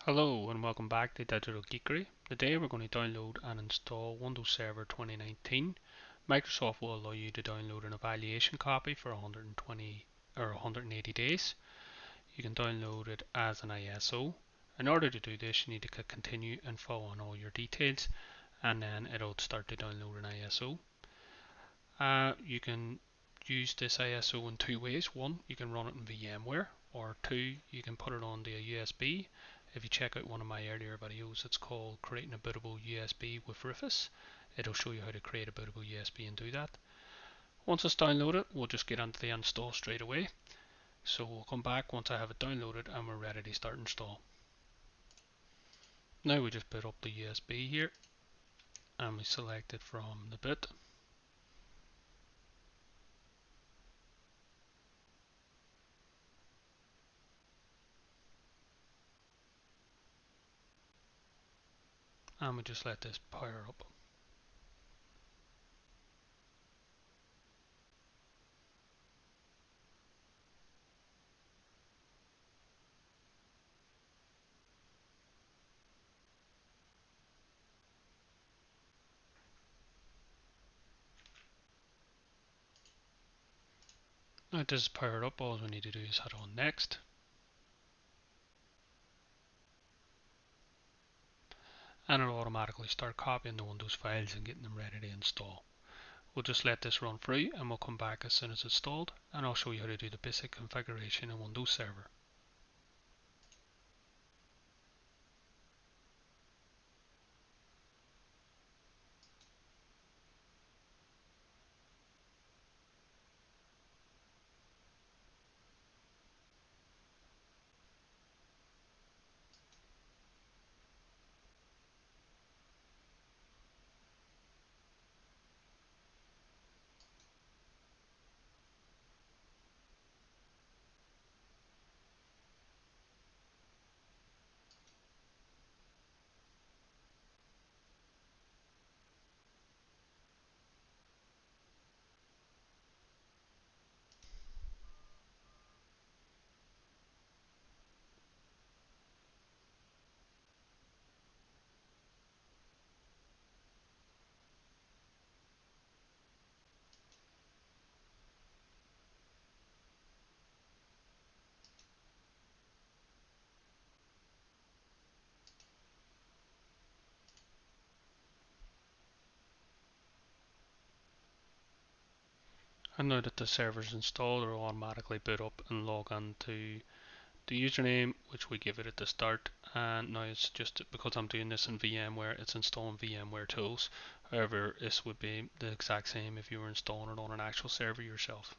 Hello and welcome back to Digital Geekery. Today we're going to download and install Windows Server 2019. Microsoft will allow you to download an evaluation copy for 120 or 180 days. You can download it as an ISO. In order to do this, you need to click continue and fill in all your details, and then it'll start to download an ISO. You can use this ISO in two ways. One, you can run it in VMware, or two, you can put it onto a USB. If you check out one of my earlier videos, it's called Creating a Bootable USB with Rufus. It'll show you how to create a bootable USB and do that. Once it's downloaded, we'll just get into the install straight away. So we'll come back once I have it downloaded and we're ready to start install. Now we just boot up the USB here and we select it from the boot. And we just let this power up. Now this is powered up, all we need to do is hit on next. And it'll automatically start copying the Windows files and getting them ready to install. We'll just let this run through and we'll come back as soon as it's installed, and I'll show you how to do the basic configuration in Windows Server. And now that the server is installed, it'll automatically boot up and log into the username, which we give it at the start. And now it's just because I'm doing this in VMware, it's installing VMware tools. However, this would be the exact same if you were installing it on an actual server yourself.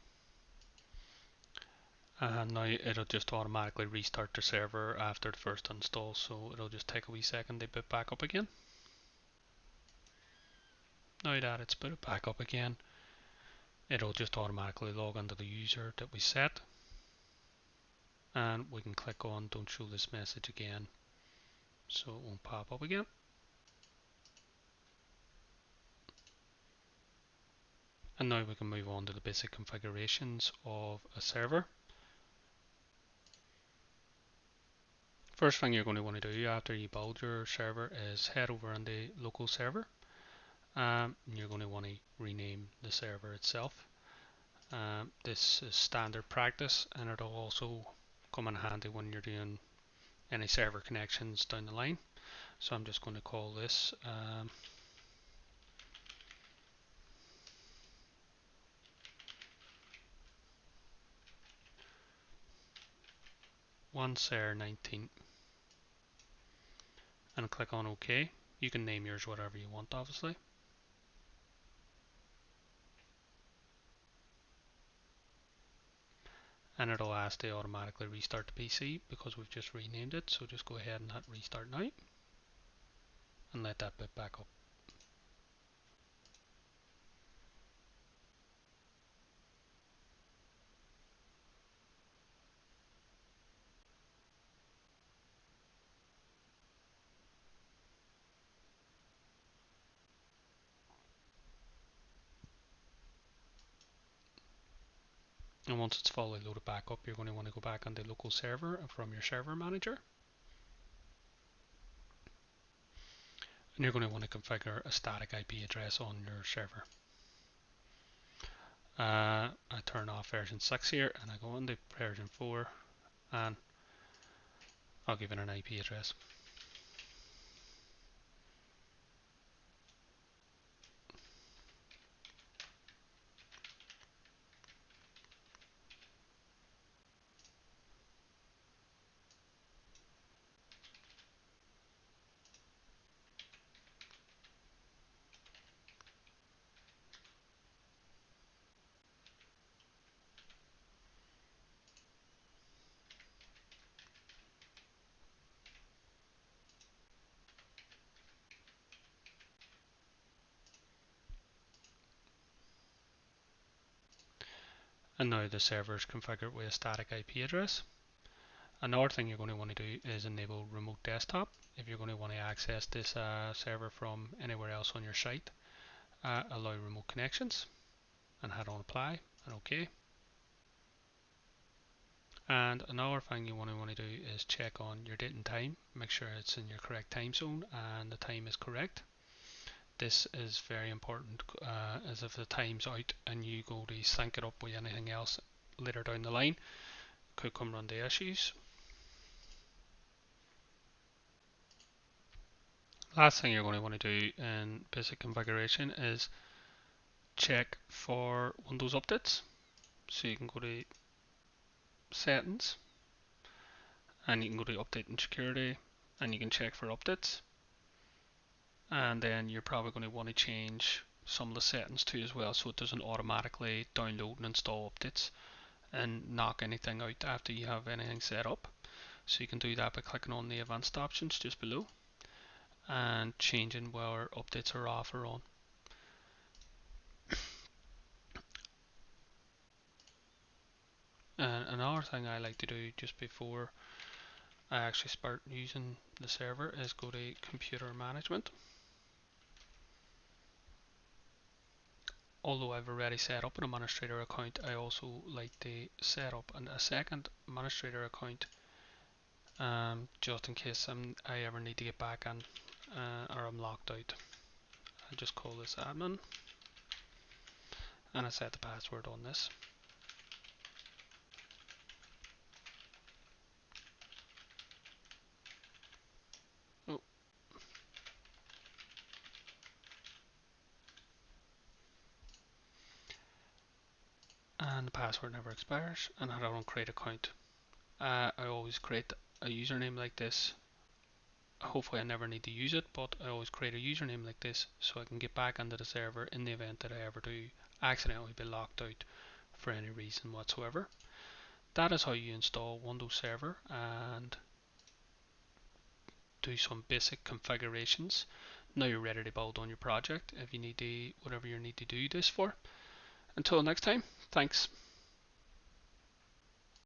And now it'll just automatically restart the server after the first install, so it'll just take a wee second to boot back up again. Now that it's booted back up again, it'll just automatically log into the user that we set, and we can click on don't show this message again so it won't pop up again. And now we can move on to the basic configurations of a server. First thing you're going to want to do after you build your server is head over on the local server. You're going to want to rename the server itself. This is standard practice, and it'll also come in handy when you're doing any server connections down the line. So I'm just going to call this OneSer19 and click on OK. You can name yours whatever you want, obviously. And it'll ask to automatically restart the PC because we've just renamed it. So just go ahead and hit restart now and let that boot back up. And once it's fully loaded back up, you're going to want to go back on the local server from your server manager. and you're going to want to configure a static IP address on your server. I turn off version 6 here and I go into version 4 and I'll give it an IP address. And now the server is configured with a static IP address. Another thing you're going to want to do is enable remote desktop. If you're going to want to access this server from anywhere else on your site, allow remote connections and hit on apply and OK. And another thing you want to do is check on your date and time, make sure it's in your correct time zone and the time is correct. This is very important, as if the time's out and you go to sync it up with anything else later down the line, could come around to issues. Last thing you're going to want to do in basic configuration is check for Windows updates. So you can go to settings and you can go to update and security and you can check for updates, and then you're probably going to want to change some of the settings too as well, so it doesn't automatically download and install updates and knock anything out after you have anything set up. So you can do that by clicking on the advanced options just below and changing whether updates are off or on. And another thing I like to do just before I actually start using the server is go to computer management. Although I've already set up an administrator account, I also like to set up a second administrator account, just in case I ever need to get back in or I'm locked out. I just call this admin and I set the password on this. Oh, and the password never expires, and I don't create account. I always create a username like this. Hopefully I never need to use it, but I always create a username like this so I can get back into the server in the event that I ever do accidentally be locked out for any reason whatsoever. That is how you install Windows Server and do some basic configurations. Now you're ready to build on your project if you need to, whatever you need to do this for. Until next time, thanks.